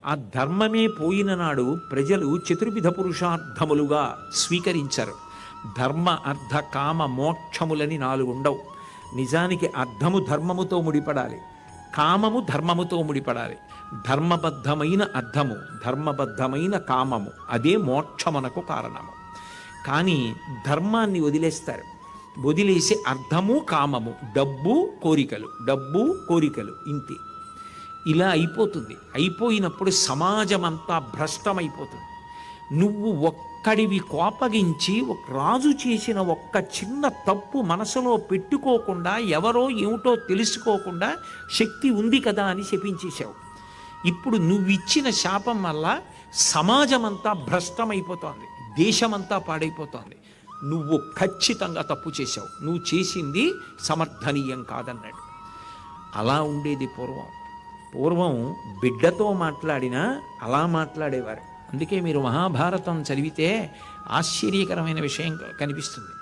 ఆ ధర్మమే పోయిన నాడు ప్రజలు చతుర్విధ పురుషార్థములుగా స్వీకరించరు. ధర్మ అర్థ కామ మోక్షములని నాలుగు ఉండవు. నిజానికి అర్థము ధర్మముతో ముడిపడాలి, కామము ధర్మముతో ముడిపడాలి. ధర్మబద్ధమైన అర్థము, ధర్మబద్ధమైన కామము, అదే మోక్షమునకు కారణము. కానీ ధర్మాన్ని వదిలేస్తారు. వదిలేసి అర్థము కామము, డబ్బు కోరికలు, డబ్బు కోరికలు, ఇంతే. ఇలా అయిపోతుంది. అయిపోయినప్పుడు సమాజం అంతా భ్రష్టమైపోతుంది. నువ్వు ఒక్కడివి కోపగించి ఒక రాజు చేసిన ఒక్క చిన్న తప్పు మనసులో పెట్టుకోకుండా, ఎవరో ఏమిటో తెలుసుకోకుండా శక్తి ఉంది కదా అని శపించేశావు. ఇప్పుడు నువ్విచ్చిన శాపం వల్ల సమాజమంతా భ్రష్టమైపోతోంది, దేశమంతా పాడైపోతోంది. నువ్వు ఖచ్చితంగా తప్పు చేశావు, నువ్వు చేసింది సమర్థనీయం కాదన్నాడు. అలా ఉండేది పూర్వం. పూర్వం బిడ్డతో మాట్లాడినా అలా మాట్లాడేవారు. అందుకే మీరు మహాభారతం చదివితే ఆశ్చర్యకరమైన విషయం కనిపిస్తుంది.